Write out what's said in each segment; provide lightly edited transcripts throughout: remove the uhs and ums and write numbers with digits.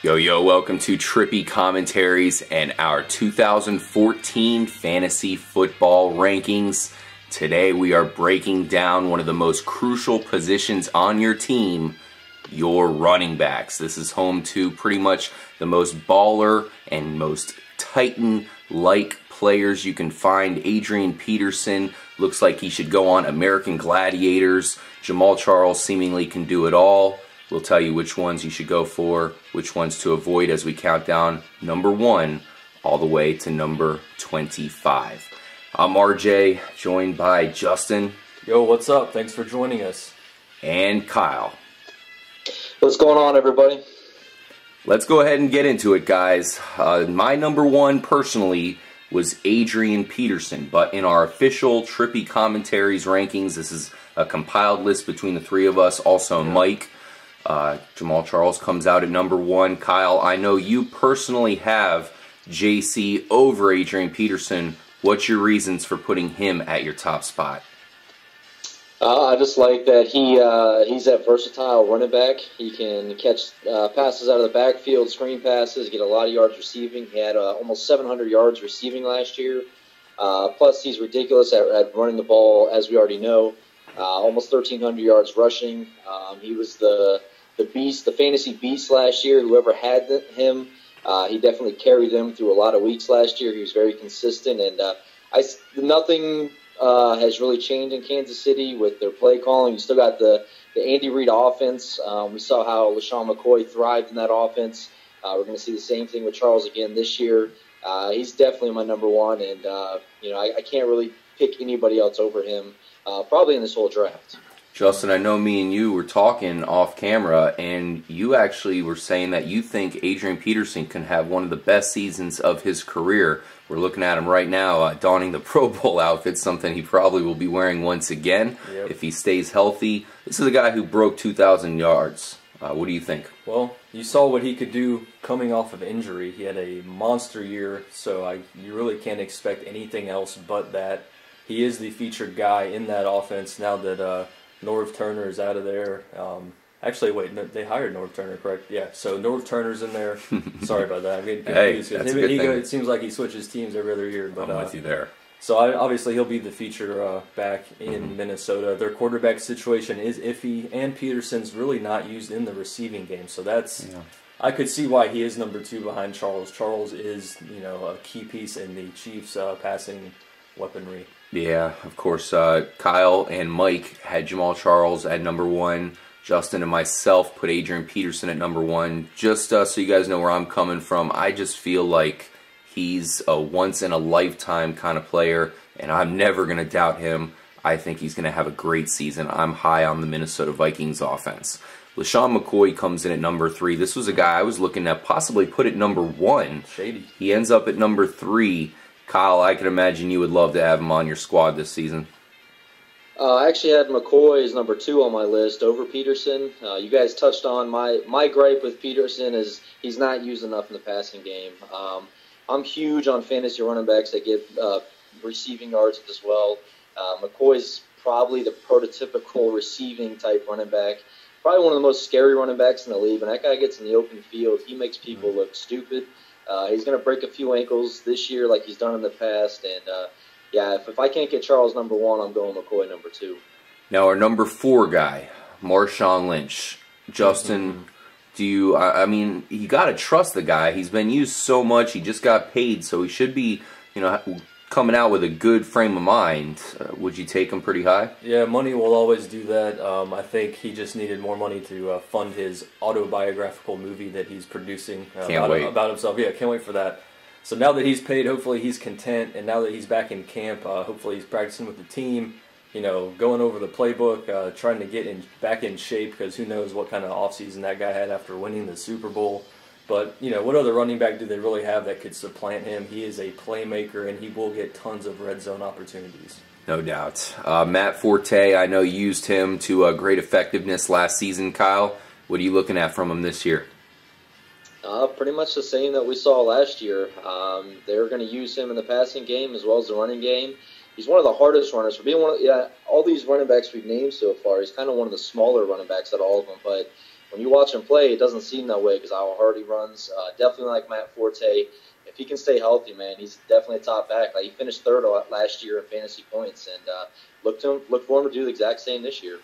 Yo, welcome to Trippy Commentaries and our 2014 Fantasy Football Rankings. Today we are breaking down one of the most crucial positions on your team, your running backs. This is home to pretty much the most baller and most Titan-like players you can find. Adrian Peterson looks like he should go on American Gladiators. Jammal Charles seemingly can do it all. We'll tell you which ones you should go for, which ones to avoid as we count down number 1 all the way to number 25. I'm RJ, joined by Justin. Yo, what's up? Thanks for joining us. And Kyle. What's going on, everybody? Let's go ahead and get into it, guys. My number 1 personally was Adrian Peterson, but in our official Trippy Commentaries rankings, this is a compiled list between the three of us, also Mike. Jammal Charles comes out at number 1. Kyle, I know you personally have JC over Adrian Peterson. What's your reasons for putting him at your top spot? I just like that he's that versatile running back. He can catch passes out of the backfield, screen passes, get a lot of yards receiving. He had almost 700 yards receiving last year. Plus, he's ridiculous at running the ball, as we already know. Almost 1,300 yards rushing. He was the beast, the fantasy beast last year. Whoever had him, he definitely carried them through a lot of weeks last year. He was very consistent, and nothing has really changed in Kansas City with their play calling. You still got the Andy Reid offense. We saw how LeSean McCoy thrived in that offense. We're going to see the same thing with Charles again this year. He's definitely my number 1, and I can't really pick anybody else over him, probably in this whole draft. Justin, I know me and you were talking off camera, and you actually were saying that you think Adrian Peterson can have one of the best seasons of his career. We're looking at him right now donning the Pro Bowl outfit, something he probably will be wearing once again if he stays healthy. This is a guy who broke 2,000 yards. What do you think? Well, you saw what he could do coming off of injury. He had a monster year, so you really can't expect anything else but that. He is the featured guy in that offense now that Norv Turner is out of there. Actually, wait, they hired Norv Turner, correct? Yeah, so Norv Turner's in there. Sorry about that. I'm getting confused. Hey, that's a good thing. It seems like he switches teams every other year. But, I'm with you there. So obviously he'll be the feature back in Minnesota. Their quarterback situation is iffy, and Peterson's really not used in the receiving game. So that's I could see why he is number 2 behind Charles. Charles is a key piece in the Chiefs' passing weaponry. Yeah, of course. Kyle and Mike had Jammal Charles at number 1. Justin and myself put Adrian Peterson at number 1. Just so you guys know where I'm coming from, I just feel like he's a once-in-a-lifetime kind of player, and I'm never going to doubt him. I think he's going to have a great season. I'm high on the Minnesota Vikings offense. LeSean McCoy comes in at number 3. This was a guy I was looking at possibly put at number 1. Shady. He ends up at number 3. Kyle, I can imagine you would love to have him on your squad this season. I actually had McCoy as number 2 on my list over Peterson. You guys touched on my gripe with Peterson is he's not used enough in the passing game. I'm huge on fantasy running backs that get receiving yards as well. McCoy's probably the prototypical receiving type running back. Probably one of the most scary running backs in the league. When that guy gets in the open field, he makes people look stupid. He's going to break a few ankles this year like he's done in the past. And, if I can't get Charles number 1, I'm going McCoy number 2. Now, our number 4 guy, Marshawn Lynch. Justin, do you, you got to trust the guy. He's been used so much. He just got paid, so he should be, coming out with a good frame of mind. Would you take him pretty high? Yeah, money will always do that. I think he just needed more money to fund his autobiographical movie that he's producing about himself. Yeah, can't wait for that. So now that he's paid, hopefully he's content, and now that he's back in camp, hopefully he's practicing with the team, going over the playbook, trying to get back in shape, because who knows what kind of offseason that guy had after winning the Super Bowl. But, what other running back do they really have that could supplant him? He is a playmaker, and he will get tons of red zone opportunities. No doubt. Matt Forte, I know you used him to great effectiveness last season, Kyle. What are you looking at from him this year? Pretty much the same that we saw last year. They're going to use him in the passing game as well as the running game. He's one of the hardest runners. For being all these running backs we've named so far, he's kind of one of the smaller running backs out of all of them. But when you watch him play, it doesn't seem that way because how hard he runs. Definitely like Matt Forte. If he can stay healthy, man, he's definitely a top back. Like, he finished third last year in fantasy points, and look for him to do the exact same this year.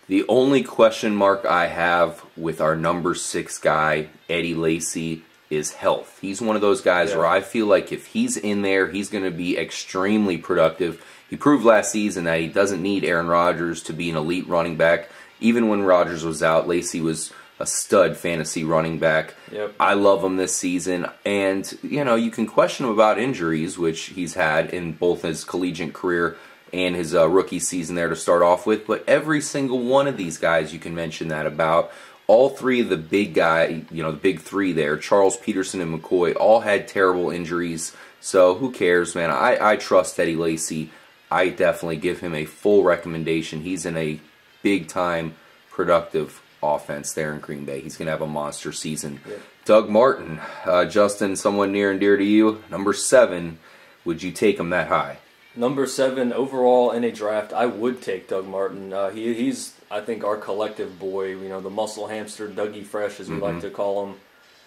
The only question mark I have with our number 6 guy, Eddie Lacy, is health. He's one of those guys where I feel like if he's in there, he's going to be extremely productive. He proved last season that he doesn't need Aaron Rodgers to be an elite running back. Even when Rodgers was out, Lacy was a stud fantasy running back. Yep. I love him this season. And, you know, you can question him about injuries, which he's had in both his collegiate career and his rookie season there to start off with. But every single one of these guys you can mention that about. All three of the big guy, you know, the big three there, Charles, Peterson, and McCoy, all had terrible injuries. So who cares, man? I trust Eddie Lacy. I definitely give him a full recommendation. He's in a big-time productive offense there in Green Bay. He's going to have a monster season. Yep. Doug Martin, Justin, someone near and dear to you, number 7. Would you take him that high? Number 7 overall in a draft, I would take Doug Martin. He's, I think, our collective boy. You know, the muscle hamster, Dougie Fresh, as we like to call him.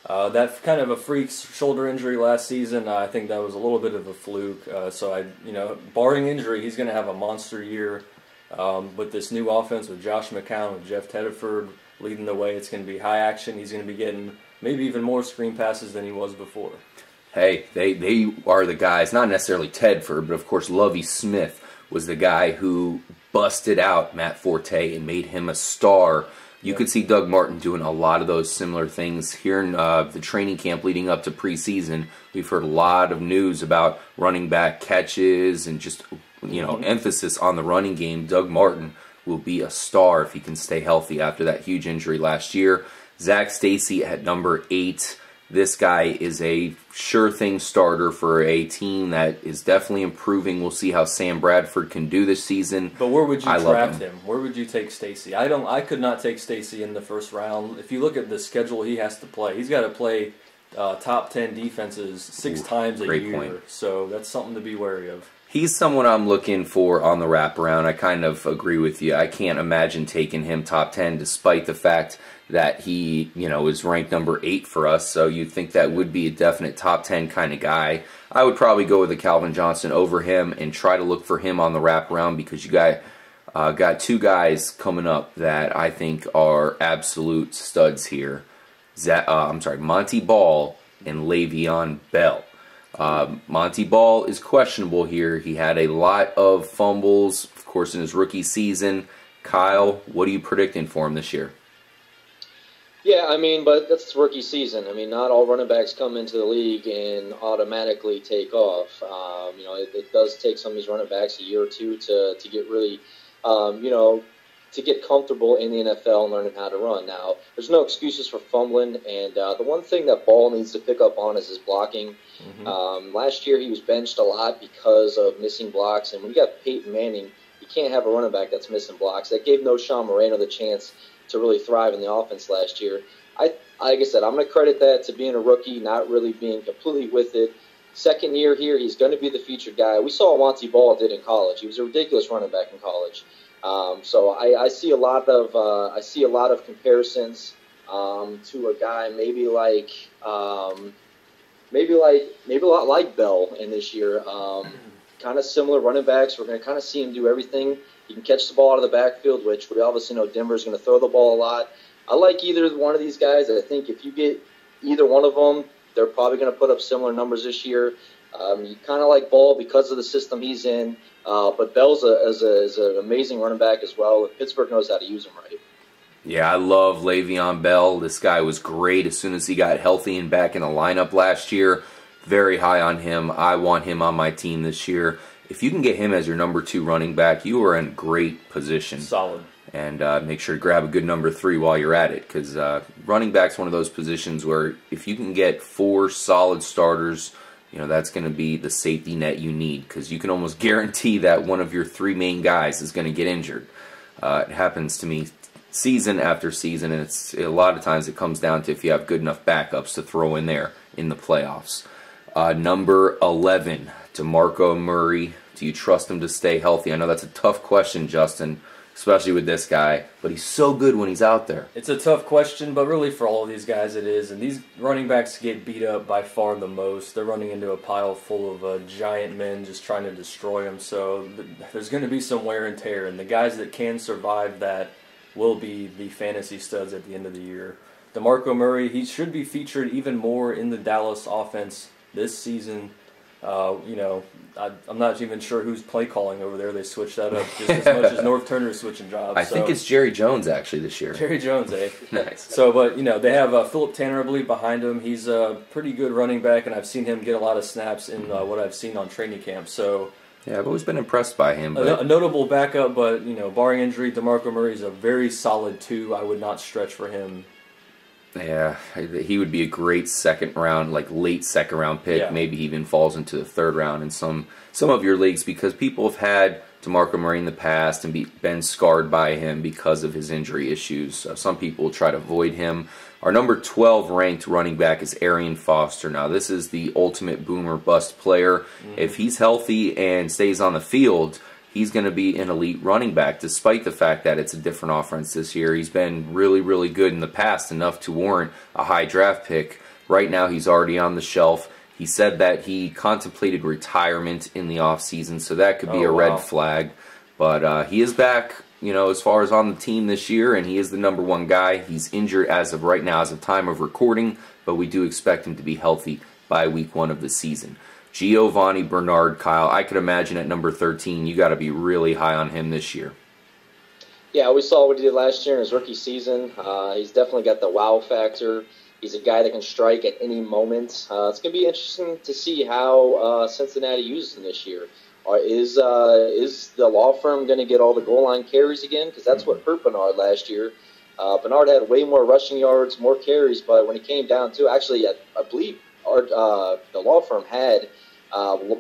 That kind of a freak shoulder injury last season, I think that was a little bit of a fluke. Barring injury, he's going to have a monster year. With this new offense with Josh McCown, with Jeff Tedford leading the way, it's going to be high action. He's going to be getting maybe even more screen passes than he was before. Hey, they are the guys, not necessarily Tedford, but of course Lovie Smith was the guy who busted out Matt Forte and made him a star. You could see Doug Martin doing a lot of those similar things here in the training camp leading up to preseason. We've heard a lot of news about running back catches and just, you know, emphasis on the running game. Doug Martin will be a star if he can stay healthy after that huge injury last year. Zac Stacy at number 8. This guy is a sure thing starter for a team that is definitely improving. We'll see how Sam Bradford can do this season. But where would you draft him? Where would you take Stacy? I could not take Stacy in the first round. If you look at the schedule he has to play, he's got to play top 10 defenses 6 times a year. Point. So that's something to be wary of. He's someone I'm looking for on the wraparound. I kind of agree with you. I can't imagine taking him top 10 despite the fact that he, you know, is ranked number 8 for us. So you'd think that would be a definite top 10 kind of guy. I would probably go with the Calvin Johnson over him and try to look for him on the wraparound because you got 2 guys coming up that I think are absolute studs here. Montee Ball and Le'Veon Bell. Montee Ball is questionable here. He had a lot of fumbles, of course, in his rookie season. Kyle, what are you predicting for him this year? Yeah, I mean, but that's rookie season. I mean, not all running backs come into the league and automatically take off. You know, it does take some of these running backs a year or two to get really, you know, to get comfortable in the NFL and learning how to run. Now, there's no excuses for fumbling, and the one thing that Ball needs to pick up on is his blocking. Last year he was benched a lot because of missing blocks, and when you got Peyton Manning, you can't have a running back that's missing blocks. That gave no Sean Moreno the chance to really thrive in the offense last year. Like I said, I'm going to credit that to being a rookie, not really being completely with it. Second year here, he's going to be the featured guy. We saw what Montee Ball did in college. He was a ridiculous running back in college. So I see a lot of comparisons to a guy maybe a lot like Bell in this year. Kind of similar running backs. We're going to kind of see him do everything. He can catch the ball out of the backfield, which we obviously know Denver's going to throw the ball a lot. I like either one of these guys. I think if you get either one of them, they're probably going to put up similar numbers this year. You kind of like Ball because of the system he's in, but Bell's is an amazing running back as well. Pittsburgh knows how to use him right. Yeah, I love Le'Veon Bell. This guy was great as soon as he got healthy and back in the lineup last year. Very high on him. I want him on my team this year. If you can get him as your number 2 running back, you are in great position. Solid. And make sure to grab a good number 3 while you're at it, because running back's one of those positions where if you can get 4 solid starters, you know, that's going to be the safety net you need, because you can almost guarantee that one of your 3 main guys is going to get injured. It happens to me season after season, and it's a lot of times it comes down to if you have good enough backups to throw in there in the playoffs. Number 11, DeMarco Murray. Do you trust him to stay healthy? I know that's a tough question, Justin. especially with this guy. But he's so good when he's out there. It's a tough question, but really for all of these guys it is. And these running backs get beat up by far the most. They're running into a pile full of giant men just trying to destroy them. So there's going to be some wear and tear. And the guys that can survive that will be the fantasy studs at the end of the year. DeMarco Murray, he should be featured even more in the Dallas offense this season. I'm not even sure who's play calling over there. They switched that up just as much as North Turner's switching jobs. I think it's Jerry Jones actually this year. Jerry Jones, eh? Nice. So, but they have Philip Tanner, I believe, behind him. He's a pretty good running back, and I've seen him get a lot of snaps in what I've seen on training camp. So, yeah, I've always been impressed by him. A notable backup, but barring injury, DeMarco Murray is a very solid 2. I would not stretch for him. Yeah, he would be a great second round, like late second round pick. Yeah. Maybe he even falls into the third round in some of your leagues because people have had DeMarco Murray in the past and been scarred by him because of his injury issues. Some people will try to avoid him. Our number 12 ranked running back is Arian Foster. Now, this is the ultimate boomer bust player. If he's healthy and stays on the field, he's going to be an elite running back, despite the fact that it's a different offense this year. He's been really, really good in the past, enough to warrant a high draft pick. Right now, he's already on the shelf. He said that he contemplated retirement in the offseason, so that could be a red flag. But he is back, as far as on the team this year, and he is the number 1 guy. He's injured as of right now, as of time of recording, but we do expect him to be healthy by week 1 of the season. Giovani Bernard, Kyle, I could imagine at number 13, you got to be really high on him this year. Yeah, we saw what he did last year in his rookie season. He's definitely got the wow factor. He's a guy that can strike at any moment. It's going to be interesting to see how Cincinnati uses him this year. Is the law firm going to get all the goal line carries again? Because that's what hurt Bernard last year. Bernard had way more rushing yards, more carries, but when it came down to, actually, I believe the law firm had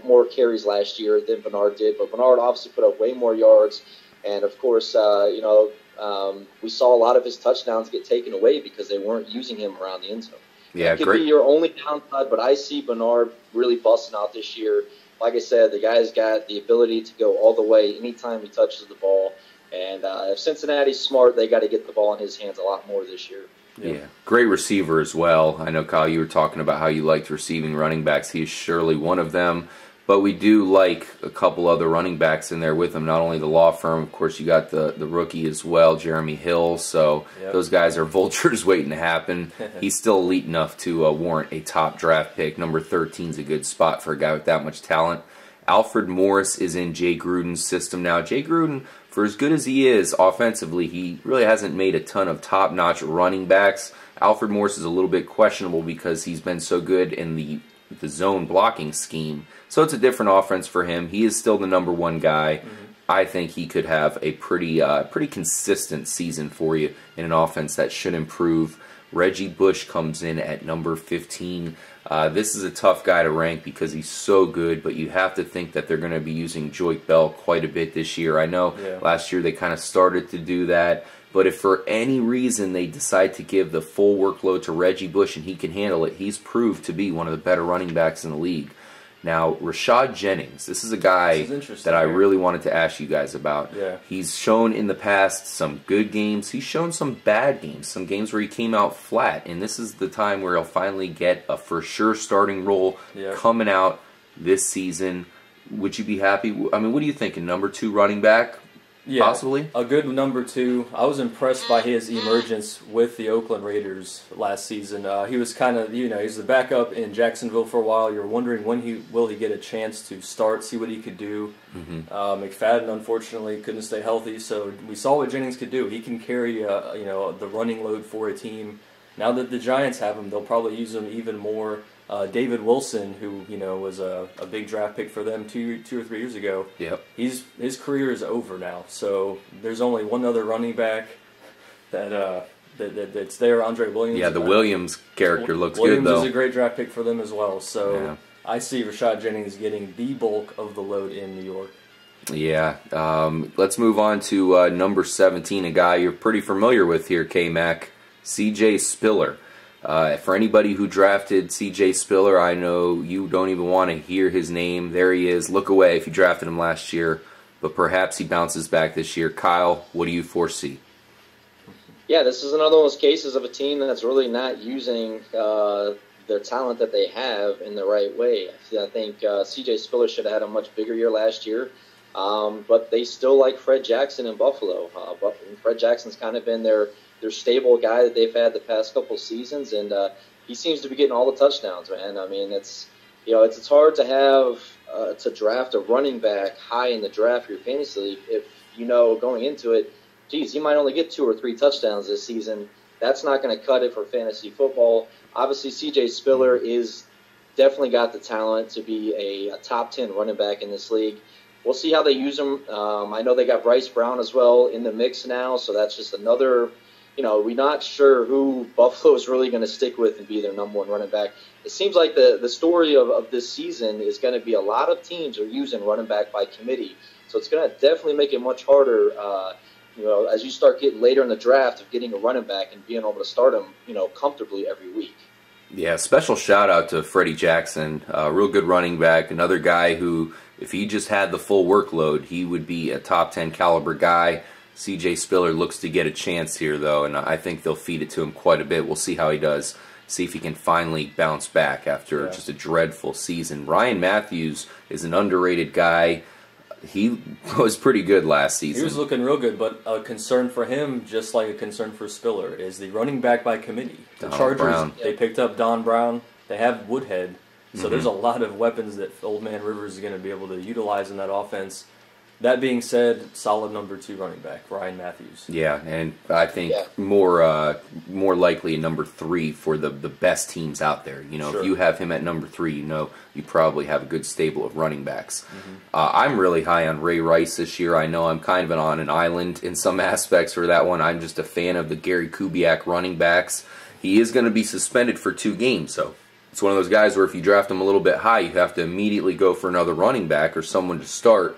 more carries last year than Bernard did, but Bernard obviously put up way more yards, and of course, we saw a lot of his touchdowns get taken away because they weren't using him around the end zone. Yeah, it could be your only downside, but I see Bernard really busting out this year. Like I said, the guy's got the ability to go all the way anytime he touches the ball, and if Cincinnati's smart, they got to get the ball in his hands a lot more this year. Yeah, great receiver as well. I know, Kyle, you were talking about how you liked receiving running backs. He's surely one of them. But we do like a couple other running backs in there with him. Not only the law firm, of course, you got the rookie as well, Jeremy Hill. So those guys are vultures waiting to happen. He's still elite enough to warrant a top draft pick. Number 13 is a good spot for a guy with that much talent. Alfred Morris is in Jay Gruden's system now. Jay Gruden, for as good as he is offensively, he really hasn't made a ton of top-notch running backs. Alfred Morris is a little bit questionable because he's been so good in the zone blocking scheme. So it's a different offense for him. He is still the number 1 guy. I think he could have a pretty consistent season for you in an offense that should improve. Reggie Bush comes in at number 15. This is a tough guy to rank because he's so good, but you have to think that they're going to be using Joique Bell quite a bit this year. I know last year they kind of started to do that, but if for any reason they decide to give the full workload to Reggie Bush and he can handle it, he's proved to be one of the better running backs in the league. Now, Rashad Jennings, this is a guy that I really wanted to ask you guys about. He's shown in the past some good games. He's shown some bad games, some games where he came out flat. And this is the time where he'll finally get a for-sure starting role coming out this season. Would you be happy? I mean, what do you think? A number 2 running back? Possibly? A good number 2. I was impressed by his emergence with the Oakland Raiders last season. He was kind of, he was the backup in Jacksonville for a while. You're wondering when will he get a chance to start, see what he could do. McFadden, unfortunately, couldn't stay healthy, so we saw what Jennings could do. He can carry, the running load for a team. Now that the Giants have him, they'll probably use him even more. David Wilson, who was a big draft pick for them two or 3 years ago. His career is over now. So there's only one other running back that's there, Andre Williams. Yeah, the Williams character looks Williams good though. Williams is a great draft pick for them as well. So I see Rashad Jennings getting the bulk of the load in New York. Yeah. Let's move on to number 17, a guy you're pretty familiar with here, K-Mac, C.J. Spiller. For anybody who drafted C.J. Spiller, I know you don't even want to hear his name. There he is. Look away if you drafted him last year. but perhaps he bounces back this year. Kyle, what do you foresee? Yeah, this is another one of those cases of a team that's really not using their talent that they have in the right way. I think C.J. Spiller should have had a much bigger year last year, but they still like Fred Jackson in Buffalo. But Fred Jackson's kind of been their stable guy that they've had the past couple seasons, and he seems to be getting all the touchdowns, man. I mean, it's hard to have to draft a running back high in the draft for your fantasy league if you know going into it, geez, he might only get 2 or 3 touchdowns this season. That's not going to cut it for fantasy football. Obviously, C.J. Spiller is definitely got the talent to be a top 10 running back in this league. We'll see how they use him. I know they got Bryce Brown as well in the mix now, so that's just another, we're not sure who Buffalo is really going to stick with and be their number 1 running back. It seems like the story of this season is going to be a lot of teams are using running back by committee, so it's going to definitely make it much harder as you start getting later in the draft of getting a running back and being able to start him, comfortably every week. Yeah, special shout out to Freddie Jackson, real good running back, another guy who, if he just had the full workload, he would be a top 10 caliber guy. C.J. Spiller looks to get a chance here, though, and I think they'll feed it to him quite a bit. We'll see how he does. See if he can finally bounce back after just a dreadful season. Ryan Matthews is an underrated guy. He was pretty good last season. He was looking real good, but a concern for him, just like a concern for Spiller, is the running back by committee. The Chargers, they picked up Don Brown. They have Woodhead. So there's a lot of weapons that Old Man Rivers is going to be able to utilize in that offense. That being said, solid number 2 running back, Ryan Matthews. Yeah, and I think more likely number 3 for the best teams out there. If you have him at number 3, you probably have a good stable of running backs. I'm really high on Ray Rice this year. I know I'm kind of on an island in some aspects for that one. I'm just a fan of the Gary Kubiak running backs. He is going to be suspended for 2 games, so it's one of those guys where if you draft him a little bit high, you have to immediately go for another running back or someone to start.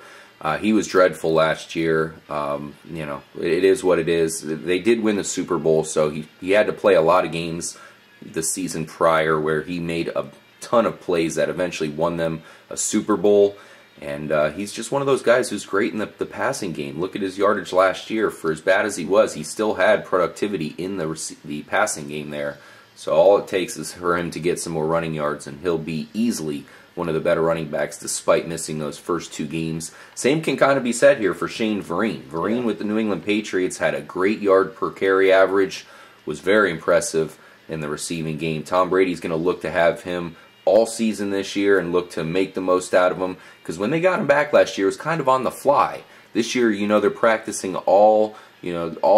He was dreadful last year. It is what it is. They did win the Super Bowl, so he had to play a lot of games the season prior where he made a ton of plays that eventually won them a Super Bowl. And he's just one of those guys who's great in the passing game. Look at his yardage last year. For as bad as he was, he still had productivity in the passing game there. So all it takes is for him to get some more running yards, and he'll be easily one of the better running backs despite missing those first 2 games. Same can kind of be said here for Shane Vereen. Vereen with the New England Patriots had a great yard per carry average, was very impressive in the receiving game. Tom Brady's going to look to have him all season this year and look to make the most out of him, because when they got him back last year, it was kind of on the fly. This year, they're practicing all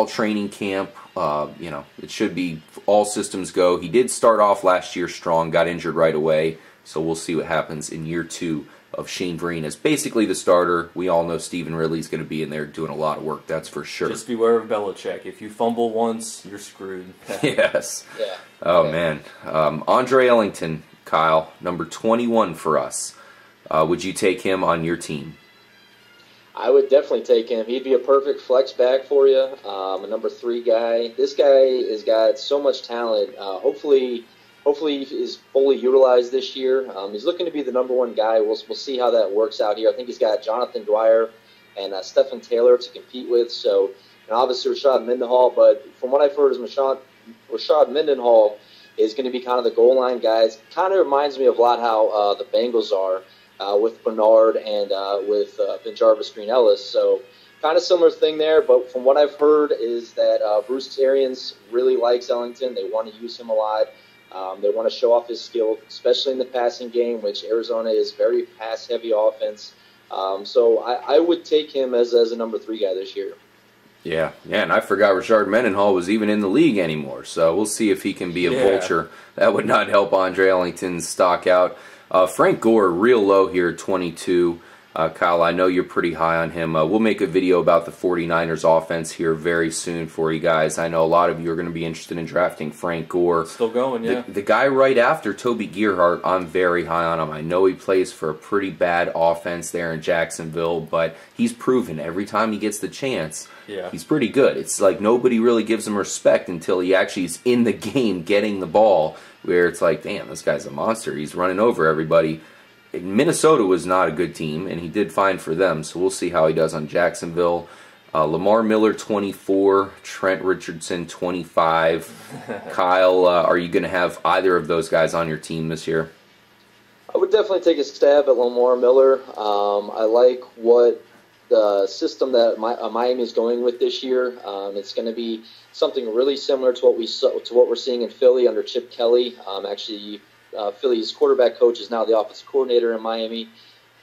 training camp. It should be all systems go. He did start off last year strong, got injured right away. So we'll see what happens in year 2 of Shane Vereen as basically the starter. We all know Stephen Ridley's going to be in there doing a lot of work, that's for sure. Just beware of Belichick. If you fumble once, you're screwed. Yes. Yeah. Oh, man. Andre Ellington, Kyle, number 21 for us. Would you take him on your team? I would definitely take him. He'd be a perfect flex back for you, a number 3 guy. This guy has got so much talent. Hopefully he is fully utilized this year. He's looking to be the number 1 guy. We'll see how that works out here. I think he's got Jonathan Dwyer and Stephen Taylor to compete with. So, and obviously Rashad Mendenhall. But from what I've heard, is Rashad Mendenhall is going to be kind of the goal line guy. It kind of reminds me of a lot how the Bengals are with Bernard and with Jarvis Green Ellis. So kind of similar thing there. But from what I've heard is that Bruce Arians really likes Ellington. They want to use him a lot. They want to show off his skill, especially in the passing game, which Arizona is very pass-heavy offense. So I would take him as a number 3 guy this year. Yeah, and I forgot Rashard Mendenhall was even in the league anymore. So we'll see if he can be a vulture. That would not help Andre Ellington's stock out. Frank Gore, real low here, 22. Kyle, I know you're pretty high on him. We'll make a video about the 49ers offense here very soon for you guys. I know a lot of you are going to be interested in drafting Frank Gore. Still going, yeah. The guy right after Toby Gerhart, I'm very high on him. I know he plays for a pretty bad offense there in Jacksonville, but he's proven every time he gets the chance, he's pretty good. It's like nobody really gives him respect until he actually is in the game getting the ball, where it's like, damn, this guy's a monster. He's running over everybody. Minnesota was not a good team, and he did fine for them, so we'll see how he does on Jacksonville. Lamar Miller, 24. Trent Richardson, 25. Kyle, are you going to have either of those guys on your team this year? I would definitely take a stab at Lamar Miller. I like what the system that Miami is going with this year. It's going to be something really similar to what we're seeing in Philly under Chip Kelly. Philly's quarterback coach is now the offensive coordinator in Miami.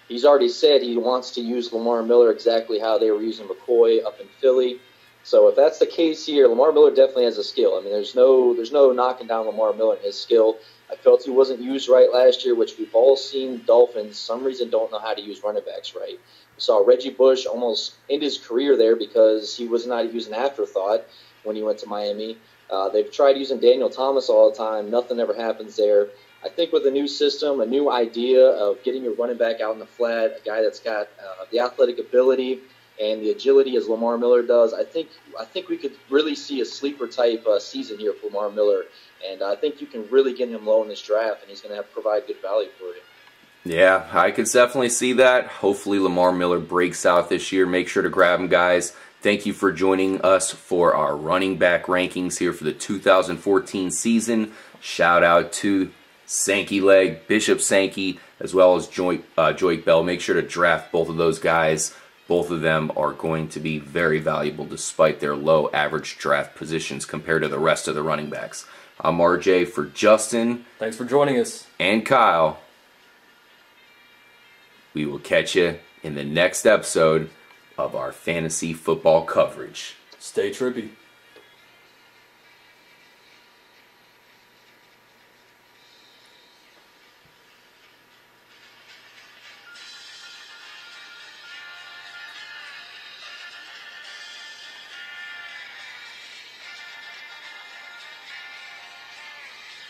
He's already said he wants to use Lamar Miller exactly how they were using McCoy up in Philly. So if that's the case here, Lamar Miller definitely has a skill. I mean, there's no knocking down Lamar Miller and his skill. I felt he wasn't used right last year, which we've all seen Dolphins, some reason, don't know how to use running backs right. We saw Reggie Bush almost end his career there because he was not using afterthought when he went to Miami. They've tried using Daniel Thomas all the time. Nothing ever happens there. I think with a new system, a new idea of getting your running back out in the flat, a guy that's got the athletic ability and the agility as Lamar Miller does, I think we could really see a sleeper type season here for Lamar Miller. And I think you can really get him low in this draft, and he's going to provide good value for you. Yeah, I could definitely see that. Hopefully Lamar Miller breaks out this year. Make sure to grab him, guys. Thank you for joining us for our running back rankings here for the 2014 season. Shout out to Sankey Leg, Bishop Sankey, as well as Joik Bell. Make sure to draft both of those guys. Both of them are going to be very valuable despite their low average draft positions compared to the rest of the running backs. I'm RJ for Justin. Thanks for joining us. And Kyle. We will catch you in the next episode of our fantasy football coverage. Stay trippy.